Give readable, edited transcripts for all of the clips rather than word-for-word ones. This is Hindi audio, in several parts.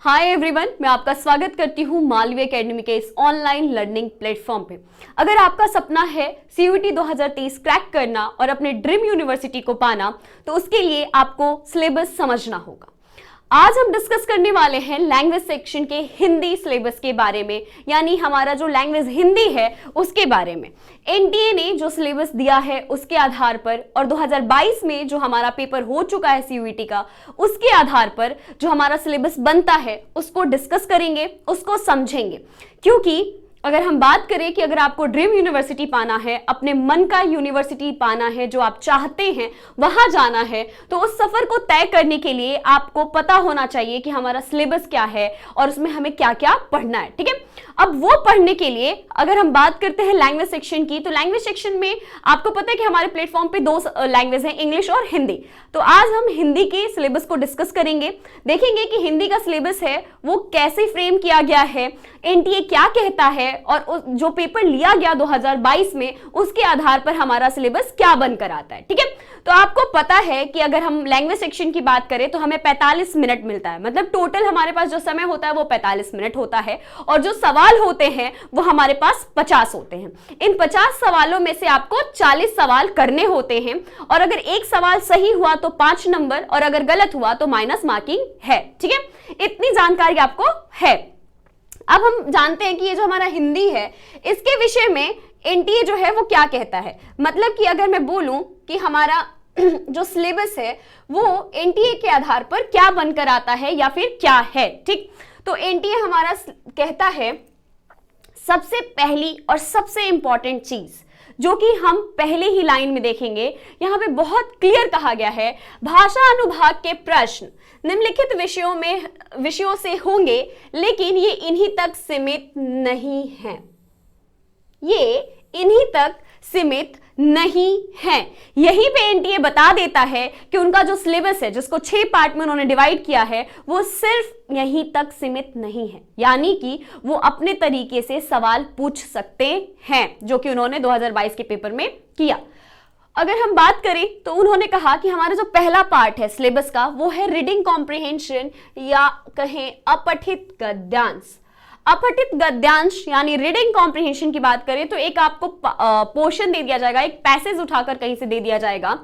हाय एवरीवन, मैं आपका स्वागत करती हूँ मालवी एकेडमी के इस ऑनलाइन लर्निंग प्लेटफॉर्म पे। अगर आपका सपना है सीयूईटी 2023 क्रैक करना और अपने ड्रीम यूनिवर्सिटी को पाना, तो उसके लिए आपको सिलेबस समझना होगा। आज हम डिस्कस करने वाले हैं लैंग्वेज सेक्शन के हिंदी सिलेबस के बारे में, यानी हमारा जो लैंग्वेज हिंदी है उसके बारे में। एनटीए ने जो सिलेबस दिया है उसके आधार पर और 2022 में जो हमारा पेपर हो चुका है सीयूईटी का, उसके आधार पर जो हमारा सिलेबस बनता है उसको डिस्कस करेंगे, उसको समझेंगे। क्योंकि अगर हम बात करें कि अगर आपको ड्रीम यूनिवर्सिटी पाना है, अपने मन का यूनिवर्सिटी पाना है, जो आप चाहते हैं वहां जाना है, तो उस सफर को तय करने के लिए आपको पता होना चाहिए कि हमारा सिलेबस क्या है और उसमें हमें क्या क्या पढ़ना है। ठीक है, अब वो पढ़ने के लिए अगर हम बात करते हैं लैंग्वेज सेक्शन की, तो लैंग्वेज सेक्शन में आपको पता है कि हमारे प्लेटफॉर्म पे दो लैंग्वेज है, इंग्लिश और हिंदी। तो आज हम हिंदी के सिलेबस को डिस्कस करेंगे, देखेंगे कि हिंदी का सिलेबस है वो कैसे फ्रेम किया गया है, एनटीए क्या कहता है और जो पेपर लिया गया 2022 में उसके आधार पर हमारा सिलेबस क्या बनकर आता है। ठीक है, तो आपको पता है कि अगर हम लैंग्वेज सेक्शन की बात करें तो हमें 45 मिनट मिलता है, मतलब टोटल हमारे पास जो समय होता है वो 45 मिनट होता है और जो सवाल होते हैं वो हमारे पास 50 होते हैं। इन 50 सवालों में से आपको 40 सवाल करने होते हैं और अगर एक सवाल सही हुआ तो 5 नंबर और अगर गलत हुआ तो माइनस मार्किंग है। ठीक है, इतनी जानकारी आपको है। अब हम जानते हैं कि ये जो हमारा हिंदी है इसके विषय में एनटीए जो है वो क्या कहता है। मतलब कि अगर मैं बोलूं कि हमारा जो सिलेबस है वो एनटीए के आधार पर क्या बनकर आता है या फिर क्या है, ठीक, तो एनटीए हमारा कहता है सबसे पहली और सबसे इंपॉर्टेंट चीज जो कि हम पहले ही लाइन में देखेंगे, यहां पे बहुत क्लियर कहा गया है, भाषा अनुभाग के प्रश्न निम्नलिखित विषयों से होंगे, लेकिन ये इन्हीं तक सीमित नहीं हैं। ये इन्हीं तक सीमित नहीं है। यहीं पे एनटीए बता देता है कि उनका जो सिलेबस है, जिसको 6 पार्ट में उन्होंने डिवाइड किया है, वो सिर्फ यहीं तक सीमित नहीं है, यानी कि वो अपने तरीके से सवाल पूछ सकते हैं, जो कि उन्होंने 2022 के पेपर में किया। अगर हम बात करें तो उन्होंने कहा कि हमारा जो पहला पार्ट है सिलेबस का वो है रीडिंग कॉम्प्रिहेंशन या कहें अपठित गद्यांश। अपठित गद्यांश यानी रीडिंग कॉम्प्रिहेंशन की बात करें तो एक आपको पोर्शन दे दिया जाएगा, एक पैसेज उठाकर कहीं से दे दिया जाएगा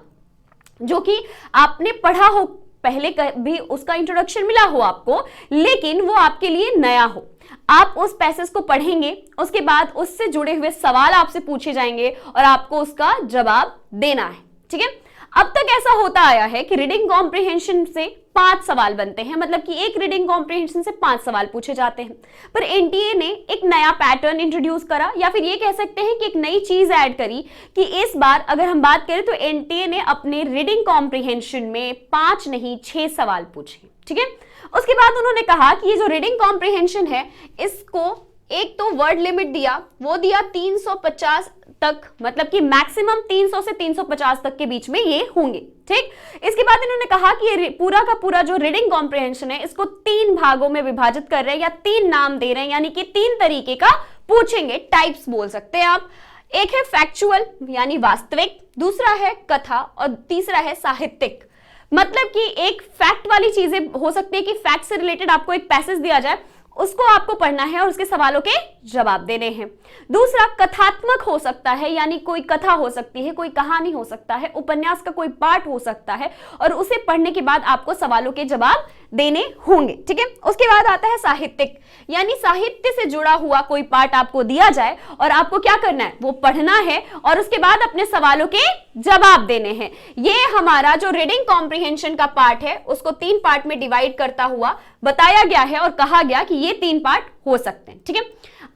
जो कि आपने पढ़ा हो, पहले भी उसका इंट्रोडक्शन मिला हो आपको, लेकिन वो आपके लिए नया हो। आप उस पैसेज को पढ़ेंगे, उसके बाद उससे जुड़े हुए सवाल आपसे पूछे जाएंगे और आपको उसका जवाब देना है। ठीक है, अब तक ऐसा होता आया है कि रीडिंग कॉम्प्रिहेंशन से 5 सवाल बनते हैं, मतलब कि एक रीडिंग कॉम्प्रिहेंशन से 5 सवाल पूछे जाते हैं। पर एनटीए ने एक नया पैटर्न इंट्रोड्यूस करा, या फिर ये कह सकते हैं कि एक नई चीज ऐड करी कि इस बार अगर हम बात करें तो एनटीए ने अपने रीडिंग कॉम्प्रिहेंशन में 5 नहीं 6 सवाल पूछे। ठीक है, उसके बाद उन्होंने कहा कि ये जो रीडिंग कॉम्प्रिहेंशन है इसको एक तो वर्ड लिमिट दिया, वो दिया 350 तक, मतलब कि मैक्सिमम 300 से 350 तक के बीच में ये होंगे। ठीक, इसके बाद इन्होंने कहा कि ये पूरा का पूरा जो रीडिंग कॉम्प्रिहेंशन है इसको 3 भागों में विभाजित कर रहे हैं या 3 नाम दे रहे हैं, यानी कि 3 तरीके का पूछेंगे, टाइप्स बोल सकते हैं आप। एक है फैक्चुअल यानी वास्तविक, दूसरा है कथा और तीसरा है साहित्यिक। मतलब कि एक फैक्ट वाली चीजें हो सकती है कि फैक्ट से रिलेटेड आपको एक पैसेज दिया जाए, उसको आपको पढ़ना है और उसके सवालों के जवाब देने हैं। दूसरा कथात्मक हो सकता है, यानी कोई कथा हो सकती है, कोई कहानी हो सकता है, उपन्यास का कोई पार्ट हो सकता है और उसे पढ़ने के बाद आपको सवालों के जवाब देने होंगे। ठीक है, उसके बाद आता है साहित्यिक, यानी साहित्य से जुड़ा हुआ कोई पार्ट आपको दिया जाए और आपको क्या करना है, वो पढ़ना है और उसके बाद अपने सवालों के जवाब देने हैं। ये हमारा जो रीडिंग कॉम्प्रिहेंशन का पार्ट है उसको 3 पार्ट में डिवाइड करता हुआ बताया गया है और कहा गया कि ये 3 पार्ट हो सकते हैं। ठीक है,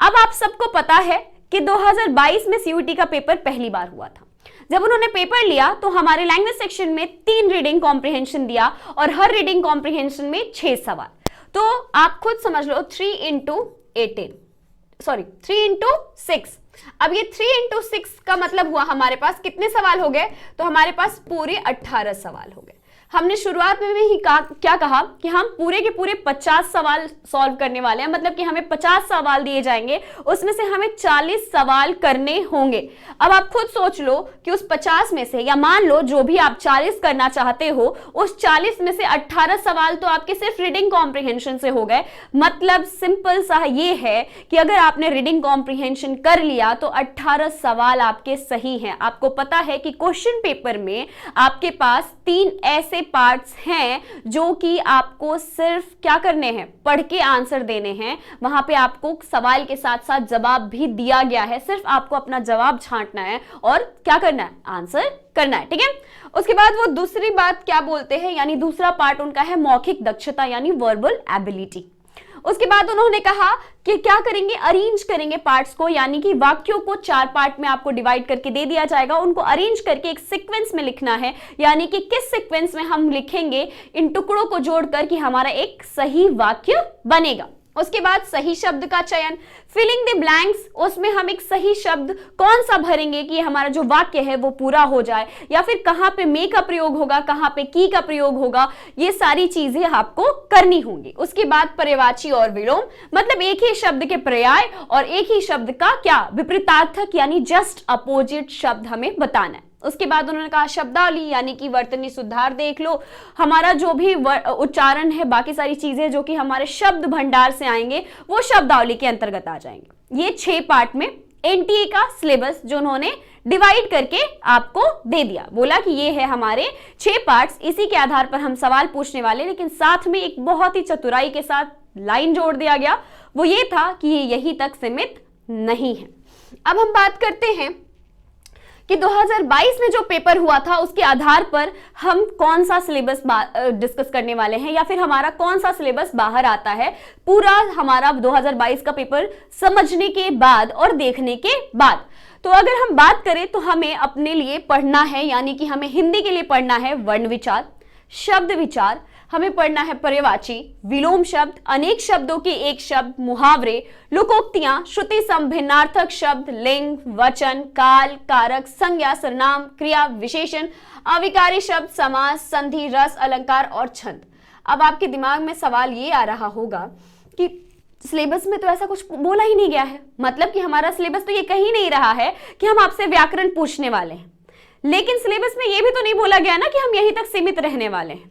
अब आप सबको पता है कि 2022 में सीयूईटी का पेपर पहली बार हुआ था। जब उन्होंने पेपर लिया तो हमारे लैंग्वेज सेक्शन में 3 रीडिंग कॉम्प्रिहेंशन दिया और हर रीडिंग कॉम्प्रिहेंशन में 6 सवाल। तो आप खुद समझ लो 3 into 6। अब ये 3 into 6 का मतलब हुआ हमारे पास कितने सवाल हो गए, तो हमारे पास पूरे 18 सवाल हो गए। हमने शुरुआत में ही क्या कहा कि हम पूरे के पूरे 50 सवाल सॉल्व करने वाले हैं, मतलब कि हमें 50 सवाल दिए जाएंगे, उसमें से हमें 40 सवाल करने होंगे। अब आप खुद सोच लो कि उस 50 में से, या मान लो जो भी आप 40 करना चाहते हो, उस 40 में से 18 सवाल तो आपके सिर्फ रीडिंग कॉम्प्रिहेंशन से हो गए। मतलब सिंपल सा ये है कि अगर आपने रीडिंग कॉम्प्रिहेंशन कर लिया तो 18 सवाल आपके सही हैं। आपको पता है कि क्वेश्चन पेपर में आपके पास 3 ऐसे पार्ट्स हैं जो कि आपको सिर्फ क्या करने हैं, पढ़ के आंसर देने हैं। वहां पे आपको सवाल के साथ साथ जवाब भी दिया गया है, सिर्फ आपको अपना जवाब छांटना है और क्या करना है, आंसर करना है। ठीक है, उसके बाद वो दूसरी बात क्या बोलते हैं, यानी दूसरा पार्ट उनका है मौखिक दक्षता यानी वर्बल एबिलिटी। उसके बाद उन्होंने कहा कि क्या करेंगे, अरेंज करेंगे पार्ट्स को, यानी कि वाक्यों को 4 पार्ट में आपको डिवाइड करके दे दिया जाएगा, उनको अरेंज करके एक सीक्वेंस में लिखना है, यानी कि किस सीक्वेंस में हम लिखेंगे इन टुकड़ों को जोड़कर कि हमारा एक सही वाक्य बनेगा। उसके बाद सही शब्द का चयन, फिलिंग द ब्लैंक्स, उसमें हम एक सही शब्द कौन सा भरेंगे कि हमारा जो वाक्य है वो पूरा हो जाए, या फिर कहां पे मे का प्रयोग होगा, कहां पे की का प्रयोग होगा, ये सारी चीजें आपको करनी होंगी। उसके बाद पर्यायवाची और विलोम, मतलब एक ही शब्द के पर्याय और एक ही शब्द का क्या विपरीतार्थक यानी जस्ट अपोजिट शब्द हमें बताना है। उसके बाद उन्होंने कहा शब्दावली, यानी कि वर्तनी सुधार देख लो, हमारा जो भी उच्चारण है, बाकी सारी चीजें जो कि हमारे शब्द भंडार से आएंगे वो शब्दावली के अंतर्गत आ जाएंगे। ये 6 पार्ट में एनटीए का सिलेबस जो उन्होंने डिवाइड करके आपको दे दिया, बोला कि ये है हमारे 6 पार्ट्स, इसी के आधार पर हम सवाल पूछने वाले। लेकिन साथ में एक बहुत ही चतुराई के साथ लाइन जोड़ दिया गया, वो ये था कि ये यहीं तक सीमित नहीं है। अब हम बात करते हैं कि 2022 में जो पेपर हुआ था उसके आधार पर हम कौन सा सिलेबस डिस्कस करने वाले हैं, या फिर हमारा कौन सा सिलेबस बाहर आता है पूरा हमारा 2022 का पेपर समझने के बाद और देखने के बाद। तो अगर हम बात करें तो हमें अपने लिए पढ़ना है, यानी कि हमें हिंदी के लिए पढ़ना है वर्ण विचार, शब्द विचार, हमें पढ़ना है पर्यायवाची, विलोम शब्द, अनेक शब्दों के एक शब्द, मुहावरे, लोकोक्तियां, श्रुति संभिन्नार्थक शब्द, लिंग, वचन, काल, कारक, संज्ञा, सर्वनाम, क्रिया, विशेषण, अविकारी शब्द, समास, संधि, रस, अलंकार और छंद। अब आपके दिमाग में सवाल ये आ रहा होगा कि सिलेबस में तो ऐसा कुछ बोला ही नहीं गया है, मतलब कि हमारा सिलेबस तो ये कहीं नहीं रहा है कि हम आपसे व्याकरण पूछने वाले हैं, लेकिन सिलेबस में ये भी तो नहीं बोला गया ना कि हम यहीं तक सीमित रहने वाले हैं।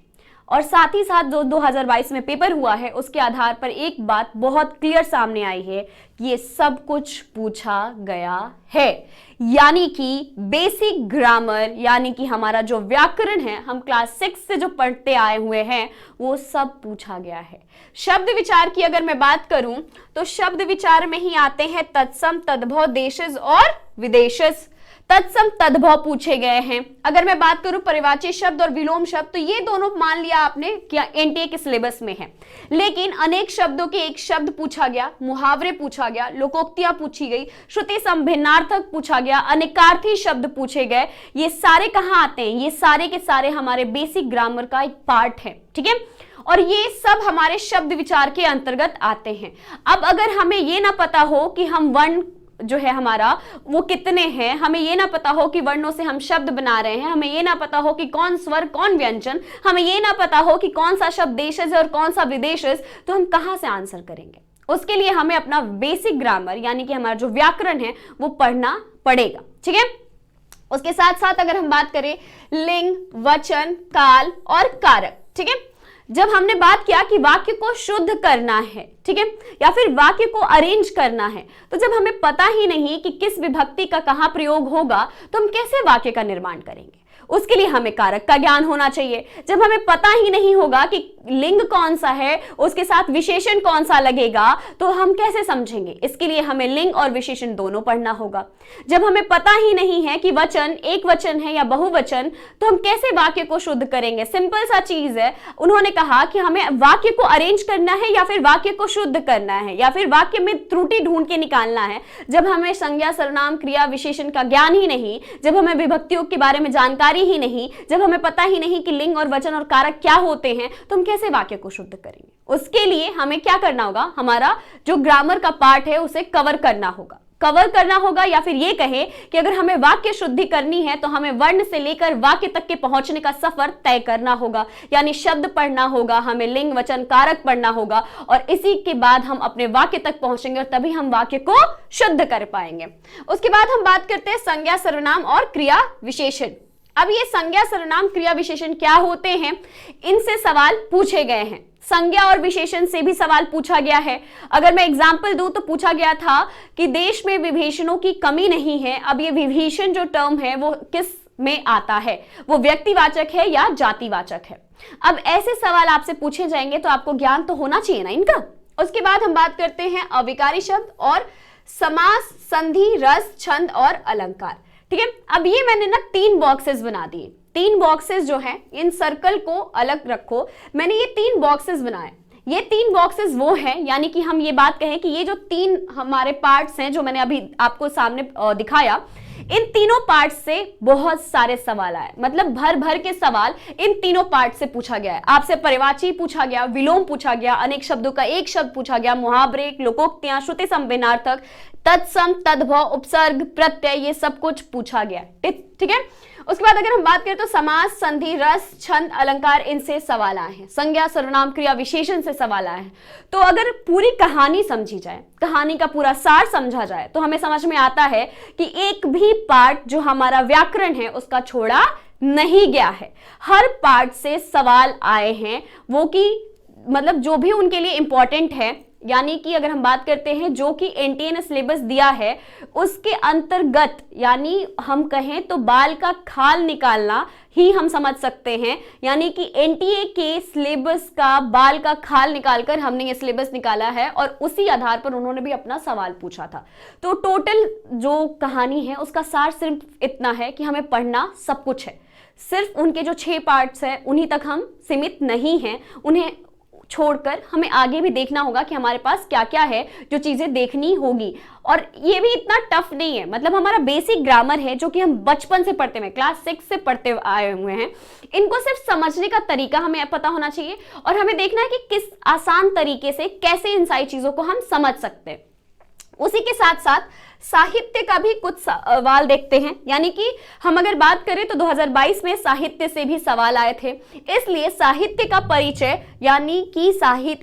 और साथ ही साथ जो 2022 में पेपर हुआ है उसके आधार पर एक बात बहुत क्लियर सामने आई है कि ये सब कुछ पूछा गया है, यानी कि बेसिक ग्रामर, यानी कि हमारा जो व्याकरण है, हम क्लास 6 से जो पढ़ते आए हुए हैं वो सब पूछा गया है। शब्द विचार की अगर मैं बात करूं तो शब्द विचार में ही आते हैं तत्सम, तद्भव, देशज और विदेशज। तत्सम तद्भव पूछे गए हैं। अगर मैं बात करूं पर्यायवाची शब्द और विलोम शब्द, तो ये दोनों मान लिया आपने क्या एनटीए के सिलेबस में है, लेकिन अनेक शब्दों के एक शब्द पूछा गया, मुहावरे पूछा गया, लोकोक्तियां पूछी गई, श्रुति संभिन्नार्थक पूछा गया, अनेकार्थी शब्द पूछे गए। ये सारे कहां आते हैं, ये सारे के सारे हमारे बेसिक ग्रामर का एक पार्ट है, ठीक है, और ये सब हमारे शब्द विचार के अंतर्गत आते हैं। अब अगर हमें ये ना पता हो कि हम वर्ण जो है हमारा वो कितने हैं, हमें ये ना पता हो कि वर्णों से हम शब्द बना रहे हैं, हमें ये ना पता हो कि कौन स्वर कौन व्यंजन, हमें ये ना पता हो कि कौन सा शब्द देशज है और कौन सा विदेशज, तो हम कहां से आंसर करेंगे। उसके लिए हमें अपना बेसिक ग्रामर यानी कि हमारा जो व्याकरण है वो पढ़ना पड़ेगा, ठीक है। उसके साथ साथ अगर हम बात करें लिंग, वचन, काल और कारक, ठीक है, जब हमने बात किया कि वाक्य को शुद्ध करना है, ठीक है, या फिर वाक्य को अरेंज करना है, तो जब हमें पता ही नहीं कि किस विभक्ति का कहां प्रयोग होगा तो हम कैसे वाक्य का निर्माण करेंगे। उसके लिए हमें कारक का ज्ञान होना चाहिए। जब हमें पता ही नहीं होगा कि लिंग कौन सा है, उसके साथ विशेषण कौन सा लगेगा, तो हम कैसे समझेंगे। इसके लिए हमें लिंग और विशेषण दोनों पढ़ना होगा। जब हमें पता ही नहीं है कि वचन एक वचन है या बहुवचन, तो हम कैसे वाक्य को शुद्ध करेंगे। सिंपल सा चीज है, उन्होंने कहा कि हमें वाक्य को अरेंज करना है या फिर वाक्य को शुद्ध करना है या फिर वाक्य में त्रुटि ढूंढ के निकालना है। जब हमें संज्ञा, सर्वनाम, क्रिया, विशेषण का ज्ञान ही नहीं, जब हमें विभक्तियों के बारे में जानकारी ही नहीं, जब हमें पता ही नहीं कि लिंग और वचन और कारक क्या होते हैं, तो हम कैसे वाक्य को शुद्ध करेंगे। उसके लिए हमें क्या करना होगा, हमारा जो ग्रामर का पार्ट है उसे कवर करना होगा, कवर करना होगा, या फिर ये कहें कि अगर हमें वाक्य शुद्धि करनी है तो हमें वर्ण से लेकर वाक्य तक के पहुंचने का सफर तय करना होगा, यानी शब्द पढ़ना होगा, हमें लिंग वचन कारक पढ़ना होगा, और इसी के बाद हम अपने वाक्य तक पहुंचेंगे और तभी हम वाक्य को शुद्ध कर पाएंगे। उसके बाद हम बात करते हैं संज्ञा, सर्वनाम और क्रिया विशेषण। अब ये संज्ञा, सर्वनाम, क्रिया विशेषण क्या होते हैं, इनसे सवाल पूछे गए हैं। संज्ञा और विशेषण से भी सवाल पूछा गया है। अगर मैं एग्जांपल दूं तो पूछा गया था कि देश में विभीषणों की कमी नहीं है। अब ये विभीषण जो टर्म है वो किस में आता है, वो व्यक्तिवाचक है या जातिवाचक है। अब ऐसे सवाल आपसे पूछे जाएंगे तो आपको ज्ञान तो होना चाहिए ना इनका। उसके बाद हम बात करते हैं अविकारी शब्द और समास, संधि, रस, छंद और अलंकार। ठीक है, अब ये मैंने ना 3 बॉक्सेस बना दिए। 3 बॉक्सेस जो हैं, इन सर्कल को अलग रखो, मैंने ये 3 बॉक्सेस बनाए। ये 3 बॉक्सेस वो हैं, यानी कि हम ये बात कहें कि ये जो 3 हमारे पार्ट्स हैं जो मैंने अभी आपको सामने दिखाया, इन तीनों पार्ट से बहुत सारे सवाल आए, मतलब भर भर के सवाल इन तीनों पार्ट से पूछा गया है। आपसे परिवाची पूछा गया, विलोम पूछा गया, अनेक शब्दों का एक शब्द पूछा गया, मुहावरे, लोकोक्तियां, श्रुति संवेनार्थक, तत्सम, तद्भव, उपसर्ग, प्रत्यय, ये सब कुछ पूछा गया। ठीक है। उसके बाद अगर हम बात करें तो समास, संधि, रस, छंद, अलंकार, इनसे सवाल आए हैं। संज्ञा, सर्वनाम, क्रिया विशेषण से सवाल आए हैं। तो अगर पूरी कहानी समझी जाए, कहानी का पूरा सार समझा जाए, तो हमें समझ में आता है कि एक भी पार्ट जो हमारा व्याकरण है उसका छोड़ा नहीं गया है। हर पार्ट से सवाल आए हैं, वो कि मतलब जो भी उनके लिए इंपॉर्टेंट है, यानी कि अगर हम बात करते हैं जो कि एनटीए ने सिलेबस दिया है उसके अंतर्गत, यानी हम कहें तो बाल का खाल निकालना ही हम समझ सकते हैं, यानी कि एनटीए के सिलेबस का बाल का खाल निकालकर हमने ये सिलेबस निकाला है और उसी आधार पर उन्होंने भी अपना सवाल पूछा था। तो टोटल जो कहानी है उसका सार सिर्फ इतना है कि हमें पढ़ना सब कुछ है, सिर्फ उनके जो 6 पार्ट्स हैं उन्हीं तक हम सीमित नहीं हैं, उन्हें छोड़कर हमें आगे भी देखना होगा कि हमारे पास क्या क्या है जो चीजें देखनी होगी। और ये भी इतना टफ नहीं है, मतलब हमारा बेसिक ग्रामर है जो कि हम बचपन से पढ़ते हुए, क्लास 6 से पढ़ते आए हुए हैं। इनको सिर्फ समझने का तरीका हमें पता होना चाहिए और हमें देखना है कि किस आसान तरीके से कैसे इन सारी चीजों को हम समझ सकते हैं। उसी के साथ साथ साहित्य का भी कुछ सवाल देखते हैं, यानी कि हम अगर बात करें तो 2022 में साहित्य से भी सवाल आए थे। इसलिए साहित्य का परिचय, यानी कि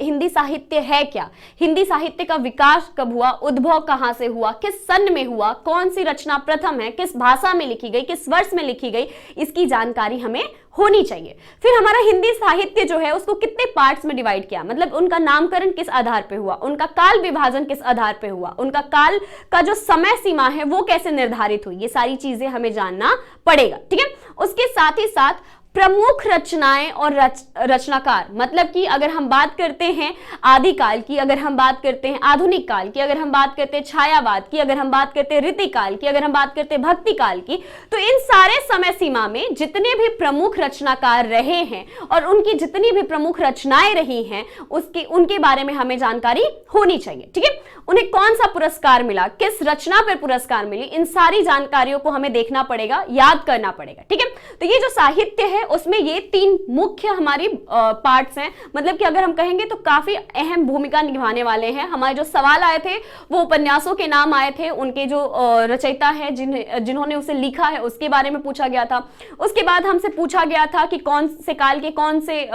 हिंदी साहित्य है क्या, हिंदी साहित्य का विकास कब हुआ, उद्भव कहां से हुआ, किस सन में हुआ, कौन सी रचना प्रथम है, किस भाषा में लिखी गई, किस वर्ष में लिखी गई, इसकी जानकारी हमें होनी चाहिए। फिर हमारा हिंदी साहित्य जो है उसको कितने पार्ट्स में डिवाइड किया, मतलब उनका नामकरण किस आधार पे हुआ, उनका काल विभाजन किस आधार पे हुआ, उनका काल का जो समय सीमा है वो कैसे निर्धारित हुई, ये सारी चीजें हमें जानना पड़ेगा। ठीक है। उसके साथ ही साथ प्रमुख रचनाएं और रचनाकार, मतलब कि अगर हम बात करते हैं आदिकाल की, अगर हम बात करते हैं आधुनिक काल की, अगर हम बात करते हैं छायावाद की, अगर हम बात करते हैं रीतिकाल की, अगर हम बात करते हैं भक्ति काल की, तो इन सारे समय सीमा में जितने भी प्रमुख रचनाकार रहे हैं और उनकी जितनी भी प्रमुख रचनाएं रही हैं उनके बारे में हमें जानकारी होनी चाहिए। ठीक है। उन्हें कौन सा पुरस्कार मिला, किस रचना पर पुरस्कार मिली, इन सारी जानकारियों को हमें देखना पड़ेगा, याद करना पड़ेगा। ठीक है। तो ये जो साहित्य है उसमें ये 3 मुख्य हमारी पार्ट्स हैं, मतलब कि अगर हम कहेंगे तो काफी अहम भूमिका निभाने वाले हैं। हमारे जो सवाल आए थे वो उपन्यासों के नाम आए थे, उनके जो रचयिता है जिन्होंने उसे लिखा है उसके बारे में पूछा गया था। उसके बाद हमसे पूछा गया था कि कौन से काल के कौन से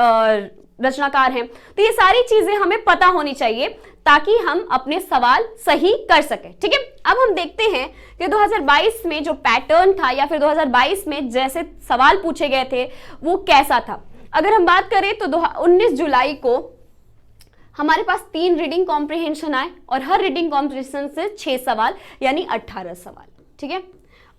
रचनाकार हैं। तो ये सारी चीजें हमें पता होनी चाहिए ताकि हम अपने सवाल सही कर सकें। ठीक है। अब हम देखते हैं कि 2022 में जो पैटर्न था या फिर 2022 में जैसे सवाल पूछे गए थे वो कैसा था। अगर हम बात करें तो 19 जुलाई को हमारे पास 3 रीडिंग कॉम्प्रिहेंशन आए और हर रीडिंग कॉम्प्रिहेंशन से 6 सवाल यानी 18 सवाल। ठीक है।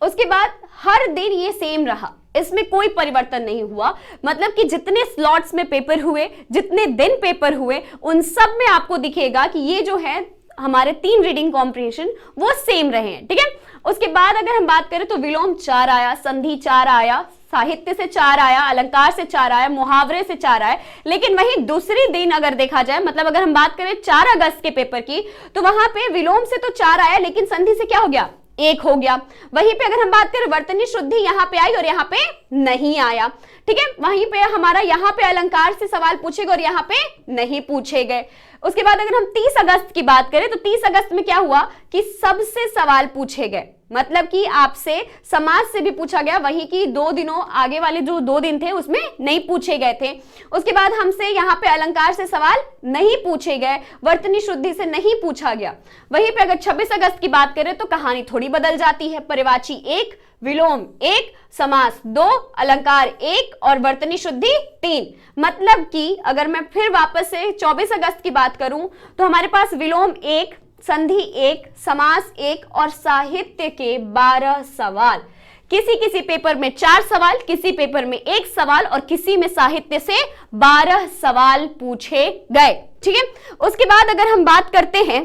उसके बाद हर दिन ये सेम रहा, इसमें कोई परिवर्तन नहीं हुआ, मतलब कि जितने स्लॉट्स में पेपर हुए, जितने दिन पेपर हुए, उन सब में आपको दिखेगा कि ये जो है हमारे 3 रीडिंग कॉम्प्रिहेंशन वो सेम रहे हैं। ठीक है। उसके बाद अगर हम बात करें तो विलोम 4 आया, संधि 4 आया, साहित्य से 4 आया, अलंकार से 4 आया, मुहावरे से 4 आए। लेकिन वहीं दूसरी दिन अगर देखा जाए, मतलब अगर हम बात करें 4 अगस्त के पेपर की, तो वहां पे विलोम से तो 4 आया लेकिन संधि से क्या हो गया, 1 हो गया। वहीं पे अगर हम बात करें वर्तनी शुद्धि यहाँ पे आई और यहाँ पे नहीं आया। ठीक है। वहीं पे हमारा यहाँ पे अलंकार से सवाल पूछे गए और यहाँ पे नहीं पूछे गए। उसके बाद अगर हम 30 अगस्त की बात करें तो 30 अगस्त में क्या हुआ कि सबसे सवाल पूछे गए, मतलब कि आपसे समाज से भी पूछा गया, वही कि 2 दिनों आगे वाले जो 2 दिन थे उसमें नहीं पूछे गए थे। उसके बाद हमसे यहाँ पे अलंकार से सवाल नहीं पूछे गए, वर्तनी शुद्धि से नहीं पूछा गया। वहीं पे अगर 26 अगस्त की बात करें तो कहानी थोड़ी बदल जाती है। पर्यायवाची 1, विलोम 1, समास 2, अलंकार 1 और वर्तनी शुद्धि 3। मतलब कि अगर मैं फिर वापस से 24 अगस्त की बात करूं तो हमारे पास विलोम 1, संधि 1, समास 1 और साहित्य के 12 सवाल। किसी किसी पेपर में 4 सवाल, किसी पेपर में 1 सवाल और किसी में साहित्य से 12 सवाल पूछे गए। ठीक है, उसके बाद अगर हम बात करते हैं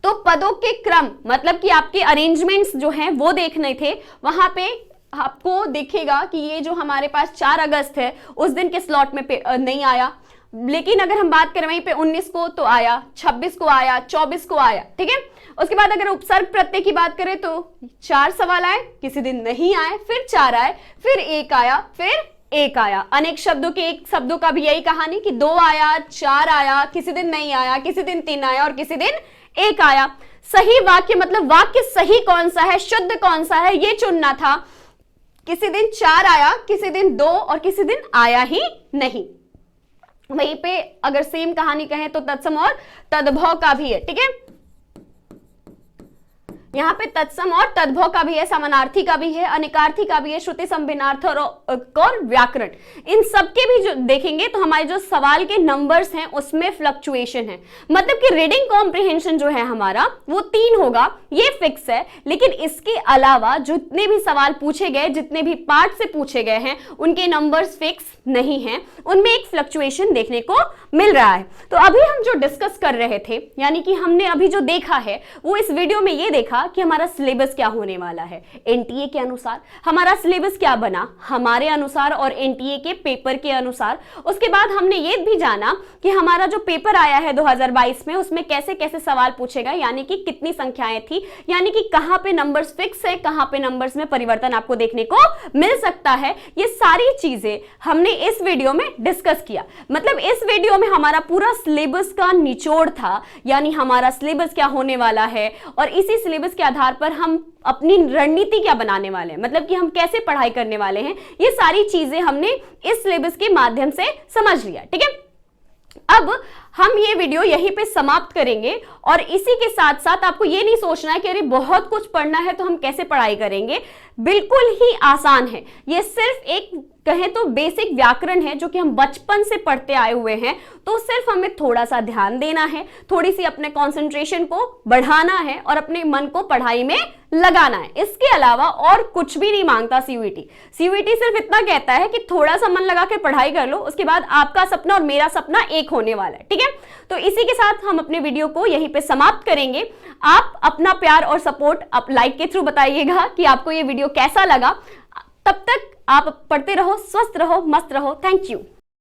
तो पदों के क्रम, मतलब कि आपके अरेंजमेंट्स जो हैं वो देखने थे। वहां पे आपको दिखेगा कि ये जो हमारे पास 4 अगस्त है उस दिन के स्लॉट में नहीं आया, लेकिन अगर हम बात करें वहीं पे 19 को तो आया, 26 को आया, 24 को आया। ठीक है, उसके बाद अगर उपसर्ग प्रत्यय की बात करें तो 4 सवाल आए, किसी दिन नहीं आए, फिर 4 आए, फिर 1 आया, फिर 1 आया। अनेक शब्दों के एक शब्दों का भी यही कहानी कि 2 आया, 4 आया, किसी दिन नहीं आया, किसी दिन 3 आया और किसी दिन 1 आया। सही वाक्य मतलब वाक्य सही कौन सा है, शुद्ध कौन सा है, ये चुनना था। किसी दिन 4 आया, किसी दिन 2 और किसी दिन आया ही नहीं। वहीं पे अगर सेम कहानी कहें तो तत्सम और तद्भव का भी है। ठीक है, यहाँ पे तत्सम और तद्भव का भी है, समानार्थी का भी है, अनिकार्थी का भी है, श्रुति संभिन्नार्थ और व्याकरण। इन सबके भी जो देखेंगे तो हमारे जो सवाल के नंबर्स हैं उसमें फ्लक्चुएशन है। मतलब कि रीडिंग कॉम्प्रिहेंशन जो है हमारा वो 3 होगा, ये फिक्स है। लेकिन इसके अलावा जितने भी सवाल पूछे गए, जितने भी पार्ट से पूछे गए हैं, उनके नंबर्स फिक्स नहीं है, उनमें एक फ्लक्चुएशन देखने को मिल रहा है। तो अभी हम जो डिस्कस कर रहे थे, यानी कि हमने अभी जो देखा है वो इस वीडियो में ये देखा कि हमारा सिलेबस क्या होने वाला है। एनटीए के अनुसार हमारा सिलेबस क्या बना, हमारे अनुसार और एनटीए के पेपर के अनुसार। उसके बाद हमने ये भी जाना कि हमारा जो पेपर आया है 2022 में उसमें कैसे कैसे सवाल पूछे गए, यानी कि कितनी संख्याएं थी, यानी कि कहां पे नंबर्स फिक्स है, कहां पे नंबर्स में परिवर्तन आपको देखने को मिल सकता है। ये सारी चीजें हमने इस वीडियो में डिस्कस किया। मतलब इस वीडियो में हमारा पूरा सिलेबस का निचोड़ था, यानी हमारा सिलेबस क्या होने वाला है और इसी सिलेबस के आधार पर हम अपनी रणनीति क्या बनाने वाले हैं, मतलब कि हम कैसे पढ़ाई करने वाले हैं। ये सारी चीजें हमने इस सिलेबस के माध्यम से समझ लिया। ठीक है, अब हम ये वीडियो यहीं पे समाप्त करेंगे और इसी के साथ साथ आपको ये नहीं सोचना है कि अरे बहुत कुछ पढ़ना है तो हम कैसे पढ़ाई करेंगे। बिल्कुल ही आसान है, ये सिर्फ एक कहें तो बेसिक व्याकरण है जो कि हम बचपन से पढ़ते आए हुए हैं। तो सिर्फ हमें थोड़ा सा ध्यान देना है, थोड़ी सी अपने कंसंट्रेशन को बढ़ाना है और अपने मन को पढ़ाई में लगाना है। इसके अलावा और कुछ भी नहीं मांगता सीयूईटी। सीयूईटी सिर्फ इतना कहता है कि थोड़ा सा मन लगा के पढ़ाई कर लो, उसके बाद आपका सपना और मेरा सपना एक होने वाला है। ठीक है, तो इसी के साथ हम अपने वीडियो को यहीं पे समाप्त करेंगे। आप अपना प्यार और सपोर्ट आप लाइक के थ्रू बताइएगा कि आपको ये वीडियो कैसा लगा। तब तक आप पढ़ते रहो, स्वस्थ रहो, मस्त रहो। Thank you.